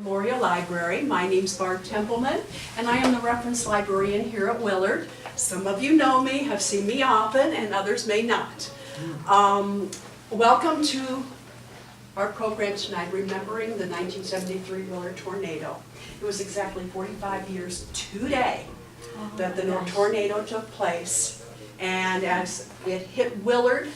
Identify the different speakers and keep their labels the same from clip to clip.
Speaker 1: Memorial Library. My name's Barb Templeman, and I am the reference librarian here at Willard. Some of you know me, have seen me often, and others may not. Welcome to our program tonight, remembering the 1973 Willard tornado. It was exactly 45 years today that the tornado took place, and as it hit Willard,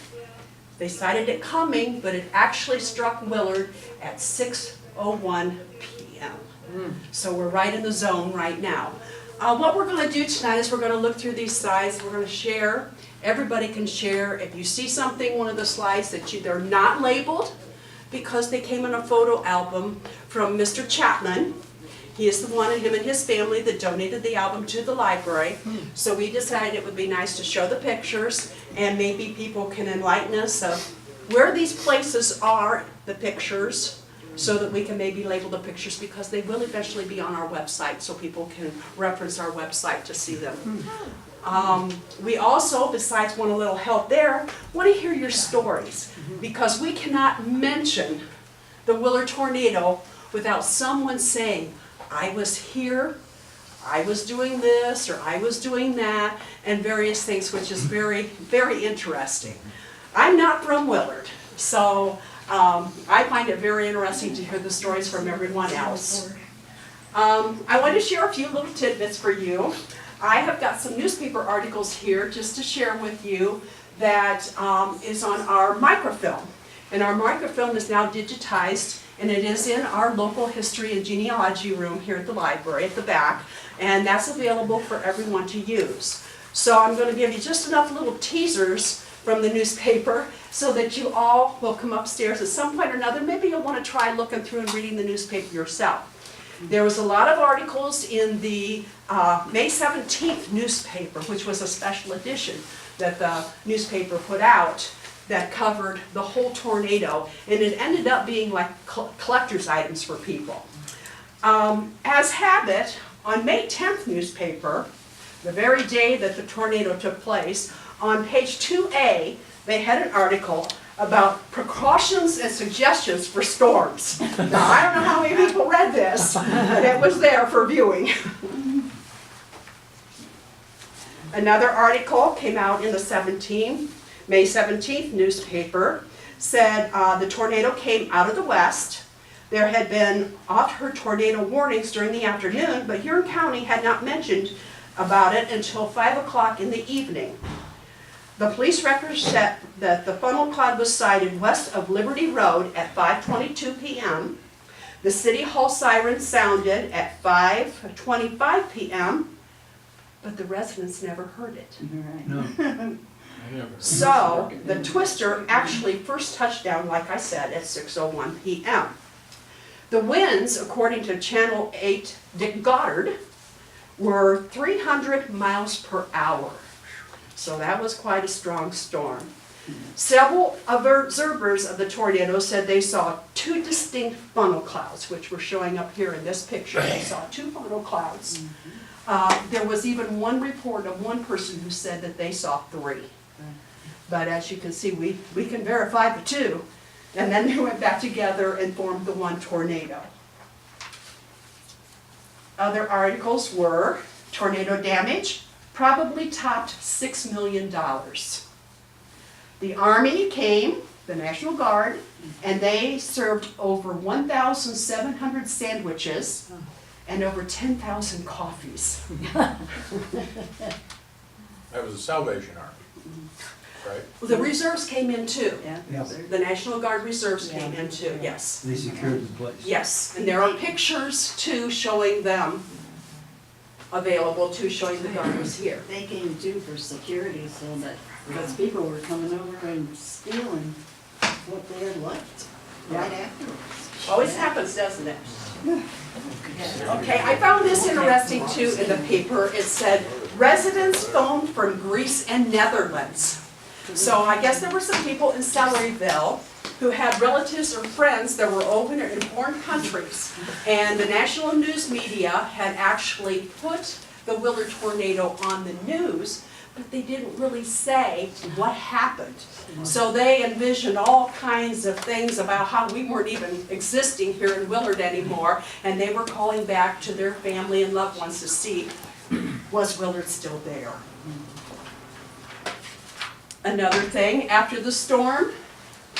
Speaker 1: they cited it coming, but it actually struck Willard at 6:01 p.m. So we're right in the zone right now. What we're going to do tonight is we're going to look through these slides. We're going to share. Everybody can share. If you see something, one of the slides that they're not labeled because they came in a photo album from Mr. Chapman. He is the one, him and his family, that donated the album to the library. So we decided it would be nice to show the pictures, and maybe people can enlighten us of where these places are, the pictures, so that we can maybe label the pictures, because they will eventually be on our website, so people can reference our website to see them. We also, besides want a little help there, want to hear your stories, because we cannot mention the Willard tornado without someone saying, I was here, I was doing this, or I was doing that, and various things, which is very, very interesting. I'm not from Willard, so I find it very interesting to hear the stories from everyone else. I want to share a few little tidbits for you. I have got some newspaper articles here just to share with you that is on our microfilm. And our microfilm is now digitized, and it is in our local history and genealogy room here at the library at the back, and that's available for everyone to use. So I'm going to give you just enough little teasers from the newspaper so that you all will come upstairs at some point or another. Maybe you'll want to try looking through and reading the newspaper yourself. There was a lot of articles in the May 17th newspaper, which was a special edition that the newspaper put out, that covered the whole tornado, and it ended up being like collector's items for people. As habit, on May 10th newspaper, the very day that the tornado took place, on page 2A, they had an article about precautions and suggestions for storms. Now, I don't know how many people read this, but it was there for viewing. Another article came out in the May 17th newspaper, said the tornado came out of the west. There had been oft-heard tornado warnings during the afternoon, but Huron County had not mentioned about it until 5 o'clock in the evening. The police records said that the funnel cloud was sighted west of Liberty Road at 5:22 p.m. The City Hall siren sounded at 5:25 p.m., but the residents never heard it.
Speaker 2: No.
Speaker 1: So the twister actually first touched down, like I said, at 6:01 p.m. The winds, according to Channel 8 Dick Goddard, were 300 miles per hour. So that was quite a strong storm. Several observers of the tornado said they saw two distinct funnel clouds, which were showing up here in this picture. They saw two funnel clouds. There was even one report of one person who said that they saw three. But as you can see, we can verify the two. And then they went back together and formed the one tornado. Other articles were tornado damage probably topped $6 million. The Army came, the National Guard, and they served over 1,700 sandwiches and over 10,000 coffees.
Speaker 3: That was the Salvation Army, right?
Speaker 1: The reserves came in too.
Speaker 2: Yeah.
Speaker 1: The National Guard reserves came in too, yes.
Speaker 2: They secured the place.
Speaker 1: Yes, and there are pictures too showing them available too, showing the Guard was here.
Speaker 4: They came too for security, so that, because people were coming over and stealing what they had left right afterwards.
Speaker 1: Always happens, doesn't it? Okay, I found this interesting too in the paper. It said, residents phoned from Greece and Netherlands. So I guess there were some people in Salaryville who had relatives or friends that were over in foreign countries. And the national news media had actually put the Willard tornado on the news, but they didn't really say what happened. So they envisioned all kinds of things about how we weren't even existing here in Willard anymore, and they were calling back to their family and loved ones to see, was Willard still there? Another thing, after the storm,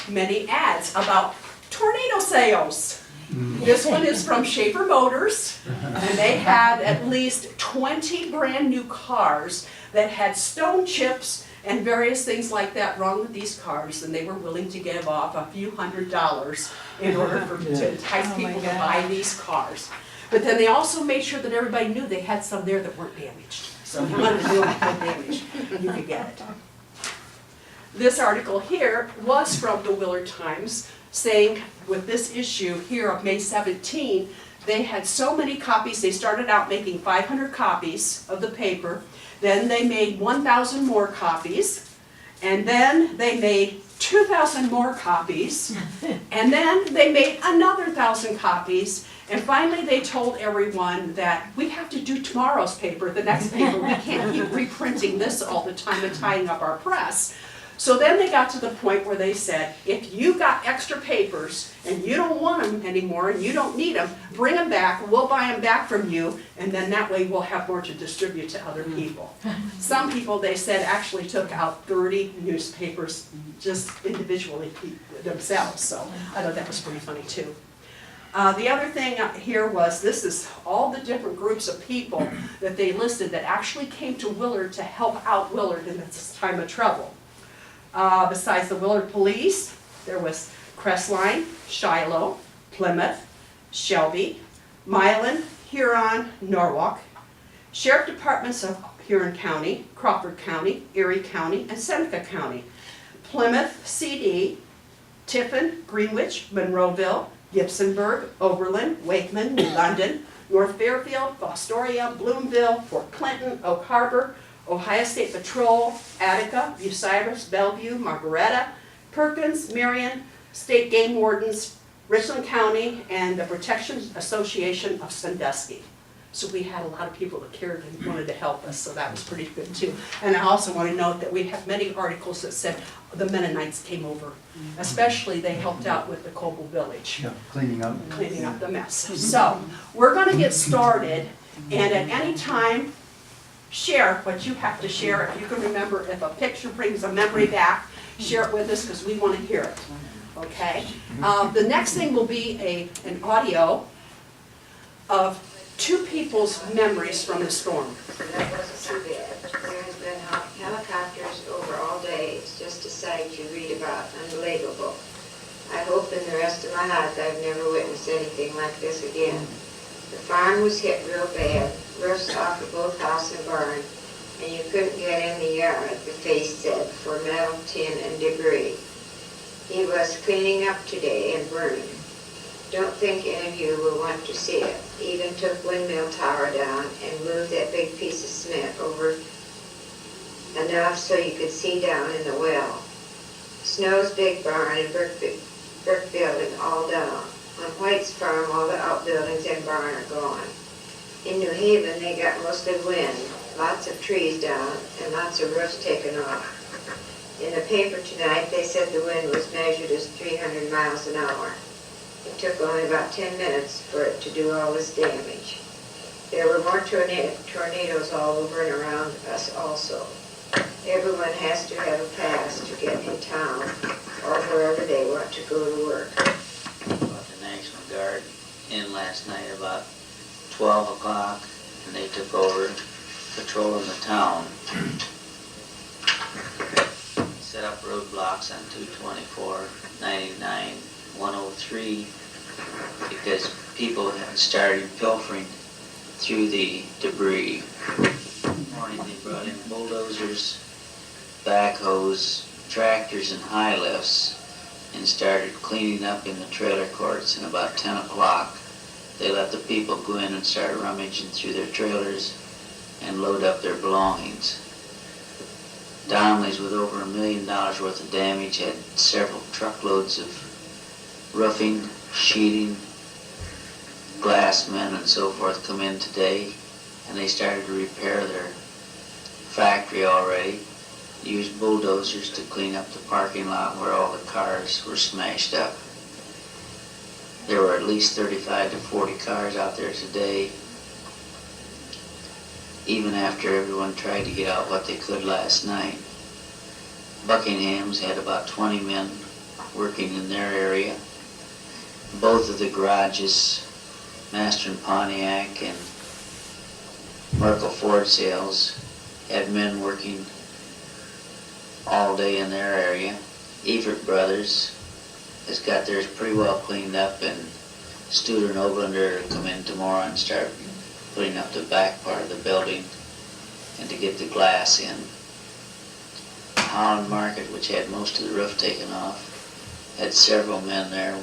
Speaker 1: many ads about tornado sales. This one is from Schaefer Motors, and they had at least 20 brand new cars that had stone chips and various things like that wrong with these cars, and they were willing to give off a few $100s in order to entice people to buy these cars. But then they also made sure that everybody knew they had some there that weren't damaged. So if you wanted to know what had damage, you could get it. This article here was from the Willard Times, saying with this issue here of May 17, they had so many copies. They started out making 500 copies of the paper, then they made 1,000 more copies, and then they made 2,000 more copies, and then they made another 1,000 copies, and finally they told everyone that we have to do tomorrow's paper, the next paper. We can't keep reprinting this all the time and tying up our press. So then they got to the point where they said, if you got extra papers and you don't want them anymore and you don't need them, bring them back, we'll buy them back from you, and then that way we'll have more to distribute to other people. Some people, they said, actually took out 30 newspapers just individually themselves, so I thought that was pretty funny too. The other thing here was, this is all the different groups of people that they listed that actually came to Willard to help out Willard in this time of trouble. Besides the Willard Police, there was Crestline, Shiloh, Plymouth, Shelby, Milan, Huron, Norwalk, Sheriff Departments of Huron County, Crawford County, Erie County, and Seneca County, Plymouth CD, Tiffin, Greenwich, Monroeville, Gibsonburg, Oberlin, Wakeman, New London, North Fairfield, Fostoria, Bloomville, Fort Clinton, Oak Harbor, Ohio State Patrol, Attica, Bucyrus, Bellevue, Margaretta, Perkins, Marion, State Game Wardens, Richland County, and the Protection Association of Sandusky. So we had a lot of people that cared and wanted to help us, so that was pretty good too. And I also want to note that we have many articles that said the Mennonites came over. Especially they helped out with the Coble Village.
Speaker 2: Yeah, cleaning up.
Speaker 1: Cleaning up the mess. So, we're going to get started, and at any time, share what you have to share. If you can remember, if a picture brings a memory back, share it with us because we want to hear it. Okay? The next thing will be an audio of two people's memories from the storm.
Speaker 5: So that wasn't too bad. There has been helicopters over all day. It's just a sight you read about, unbelievable. I hope in the rest of my life I've never witnessed anything like this again. The farm was hit real bad. Roofs off of both house and barn, and you couldn't get in the yard, the face said, for metal, tin, and debris. He was cleaning up today and burning. Don't think any of you will want to see it. Even took windmill tower down and moved that big piece of cement over enough so you could see down in the well. Snow's big barn and brick building all down. On White's farm, all the outbuildings and barn are gone. In New Haven, they got mostly wind, lots of trees down, and lots of roofs taken off. In the paper tonight, they said the wind was measured as 300 miles an hour. It took only about 10 minutes for it to do all this damage. There were more tornadoes all over and around us also. Everyone has to have a pass to get in town or wherever they want to go to work.
Speaker 6: About the National Guard in last night about 12 o'clock, and they took over patrolling the town. Set up roadblocks on 224, 99, 103, because people had started pilfering through the debris. This morning they brought in bulldozers, backhoes, tractors, and high lifts, and started cleaning up in the trailer courts. And about 10 o'clock, they let the people go in and start rummaging through their trailers and load up their belongings. Donnelly's, with over $1 million worth of damage, had several truckloads of roofing, sheeting, glassmen, and so forth come in today, and they started to repair their factory already, used bulldozers to clean up the parking lot where all the cars were smashed up. There were at least 35 to 40 cars out there today, even after everyone tried to get out what they could last night. Buckingham's had about 20 men working in their area. Both of the garages, Master and Pontiac and Merkel Ford Sales, had men working all day in their area. Everett Brothers has got theirs pretty well cleaned up, and Studer and Oblander will come in tomorrow and start putting up the back part of the building and to get the glass in. Holland Market, which had most of the roof taken off, had several men there.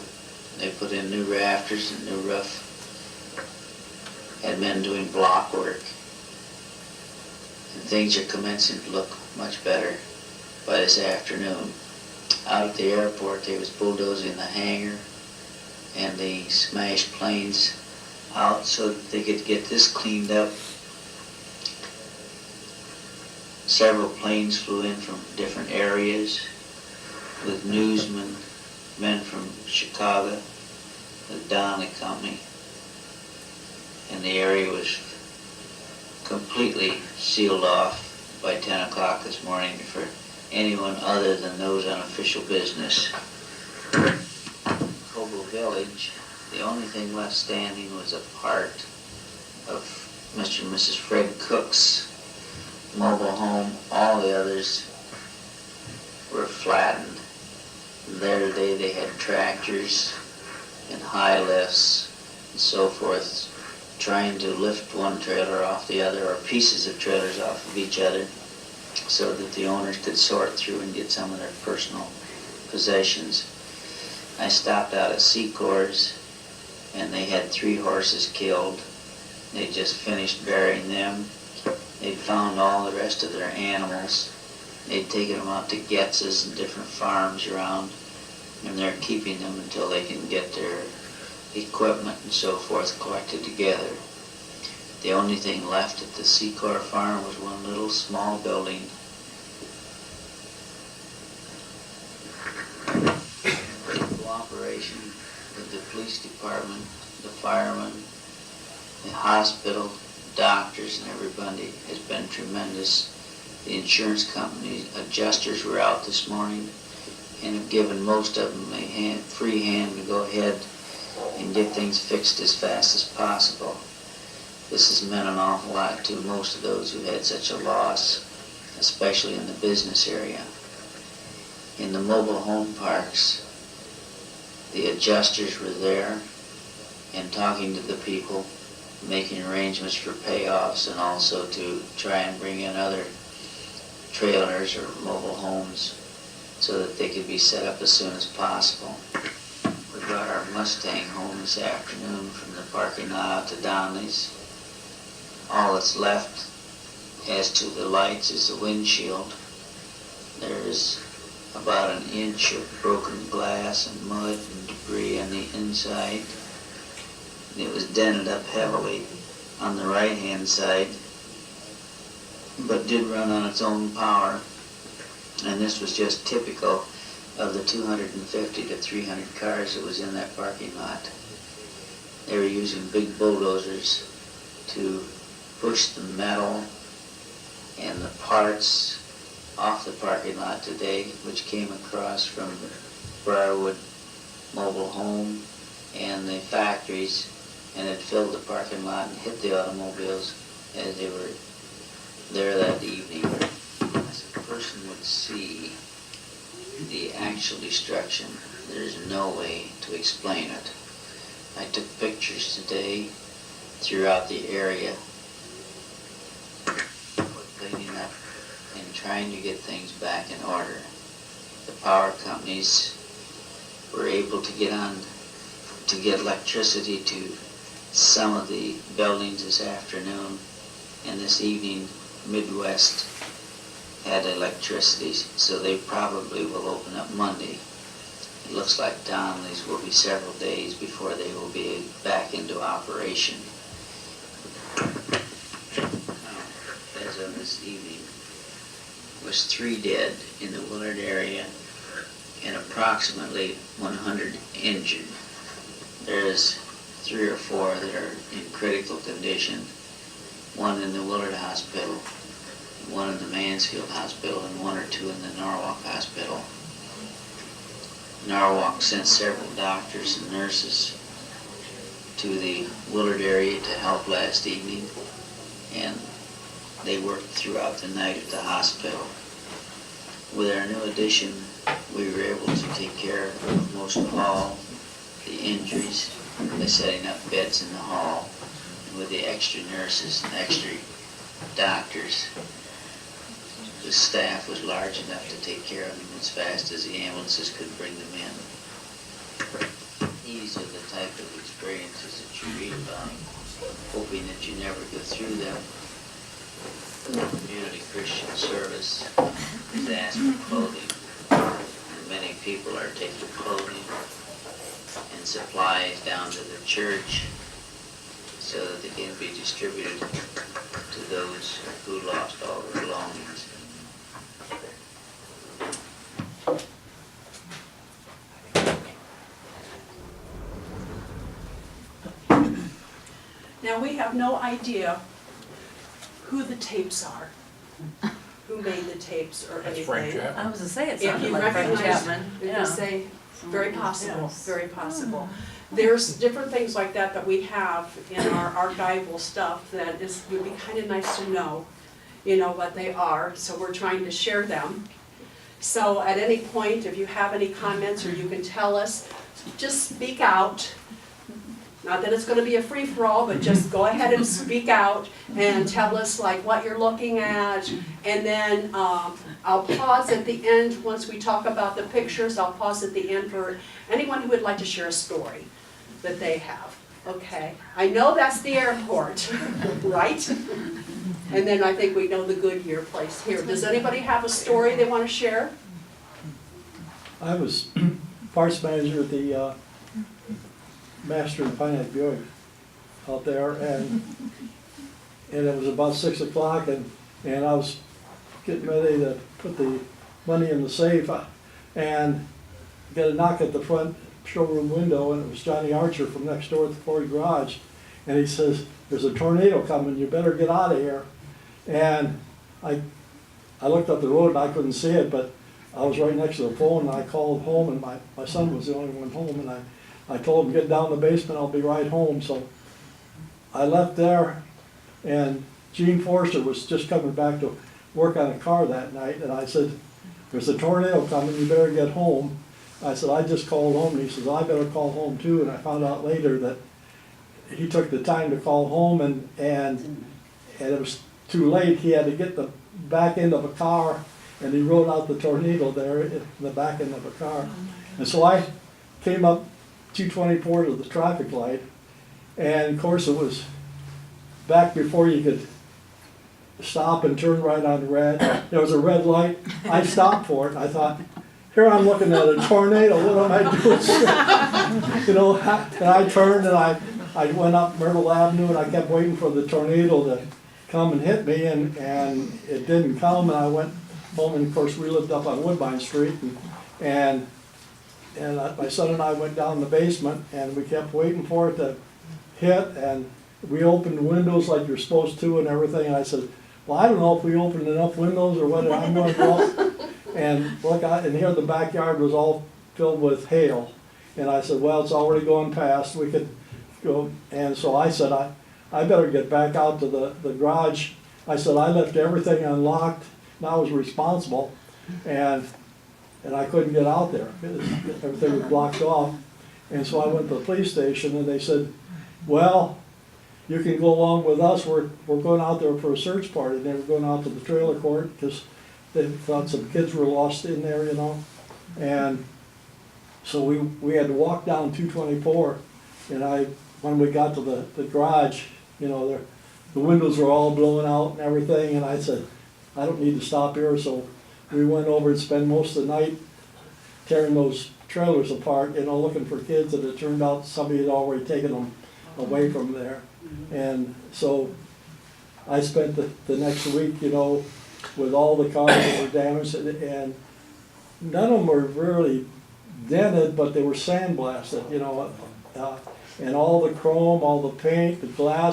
Speaker 6: They put in new rafters and new roof. Had men doing block work. And things are commencing to look much better by this afternoon. Out at the airport, they was bulldozing the hangar and the smashed planes out so that they could get this cleaned up. Several planes flew in from different areas with newsmen, men from Chicago, the Donnelly Company, and the area was completely sealed off by 10 o'clock this morning for anyone other than those on official business. Cobo Village, the only thing left standing was a part of Mr. and Mrs. Fred Cook's mobile home. All the others were flattened. There today they had tractors and high lifts and so forth, trying to lift one trailer off the other, or pieces of trailers off of each other, so that the owners could sort through and get some of their personal possessions. I stopped out at Secor's, and they had 3 horses killed. They just finished burying them. They'd found all the rest of their animals. They'd taken them out to Getz's and different farms around, and they're keeping them until they can get their equipment and so forth collected together. The only thing left at the Secor farm was one little small building. In cooperation with the police department, the firemen, the hospital, doctors, and everybody has been tremendous. The insurance company adjusters were out this morning and have given most of them a free hand to go ahead and get things fixed as fast as possible. This has meant an awful lot to most of those who had such a loss, especially in the business area. In the mobile home parks, the adjusters were there and talking to the people, making arrangements for payoffs, and also to try and bring in other trailers or mobile homes so that they could be set up as soon as possible. We brought our Mustang home this afternoon from the parking lot out to Donnelly's. All that's left as to the lights is the windshield. There's about an inch of broken glass and mud and debris on the inside. It was dented up heavily on the right-hand side, but did run on its own power. And this was just typical of the 250 to 300 cars that was in that parking lot. They were using big bulldozers to push the metal and the parts off the parking lot today, which came across from Briarwood Mobile Home and the factories, and it filled the parking lot and hit the automobiles as they were there that evening. As a person would see the actual destruction, there's no way to explain it. I took pictures today throughout the area, cleaning up and trying to get things back in order. The power companies were able to get electricity to some of the buildings this afternoon, and this evening Midwest had electricity, so they probably will open up Monday. It looks like Donnelly's will be several days before they will be back into operation. As of this this evening was 3 dead in the Willard area and approximately 100 injured. There's 3 or 4 that are in critical condition, 1 in the Willard Hospital, 1 in the Mansfield Hospital, and 1 or 2 in the Norwalk Hospital. Norwalk sent several doctors and nurses to the Willard area to help last evening, and they worked throughout the night at the hospital. With our new addition, we were able to take care of most of all the injuries by setting up beds in the hall. And with the extra nurses and extra doctors, the staff was large enough to take care of them as fast as the ambulances could bring them in. These are the type of experiences that you read about, hoping that you never go through them. Community Christian Service is asked for clothing. And many people are taking clothing and supplies down to the church so that they can be distributed to those who lost all their belongings.
Speaker 1: Now, we have no idea who the tapes are, who made the tapes or
Speaker 3: That's
Speaker 1: anything.
Speaker 3: Frank
Speaker 7: I
Speaker 3: Chapman.
Speaker 7: was gonna say, it
Speaker 1: If
Speaker 7: sounded
Speaker 1: you
Speaker 7: like Frank
Speaker 1: recognize,
Speaker 7: Chapman.
Speaker 1: you
Speaker 7: Yeah.
Speaker 1: can say, very possible,
Speaker 7: Yes.
Speaker 1: very possible. There's different things like that we have in our archival stuff that would be kind of nice to know, what they are, so we're trying to share them. So at any point, if you have any comments or you can tell us, just speak out. Not that it's gonna be a free-for-all, but just go ahead and speak out and tell us like what you're looking at. And then I'll pause at the end, once we talk about the pictures, I'll pause at the end for anyone who would like to share a story that they have, okay? I know that's the airport, right? And then I think we know the Goodyear place here. Does anybody have a story they wanna share?
Speaker 2: I was parts manager at the Master and Finance Buick out there, and it was about 6 o'clock, and I was getting ready to put the money in the safe, and got a knock at the front showroom window, and it was Johnny Archer from next door at the Ford Garage, and he says, "There's a tornado coming, you better get out of here." And I looked up the road and I couldn't see it, but I was right next to the phone, and I called home, and my son was the only one home, and I told him, "Get down the basement, I'll be right home." So I left there, and Gene Forster was just coming back to work on a car that night, and I said, "There's a tornado coming, you better get home." I said, "I just called home," and he says, "I better call home too," and I found out later that he took the time to call home, and it was too late. He had to get the back end of a car, and he rode out the tornado there in the back end of a car. And so I came up 224 to the traffic light, and of course it was back before you could stop and turn right on red. There was a red light. I stopped for it, and I thought, here I'm looking at a tornado, what am I doing? And I turned and I went up Myrtle Avenue, and I kept waiting for the tornado to come and hit me, and it didn't come, and I went home, and of course we lived up on Woodbine Street, and my son and I went down the basement, and we kept waiting for it to hit, and we opened windows like you're supposed to and everything, and I said, "Well, I don't know if we opened enough windows or whether I'm going to go." And look, and here the backyard was all filled with hail, and I said, "Well, it's already gone past, we could go." And so I said, I better get back out to the garage. I said, I left everything unlocked, and I was responsible, and I couldn't get out there. Everything was blocked off. And so I went to the police station, and they said, "Well, you can go along with us. We're going out there for a search party." They were going out to the trailer court because they thought some kids were lost in there, And so we had to walk down 224, and when we got to the garage, the windows were all blown out and everything, and I said, "I don't need to stop here." So we went over and spent most of the night tearing those trailers apart, looking for kids, and it turned out somebody had already taken them away from there. And so I spent the next week, you know, with all the cars that were damaged, and none of them were really dented, but they were sandblasted, you know, and all the chrome, all the paint, the glass,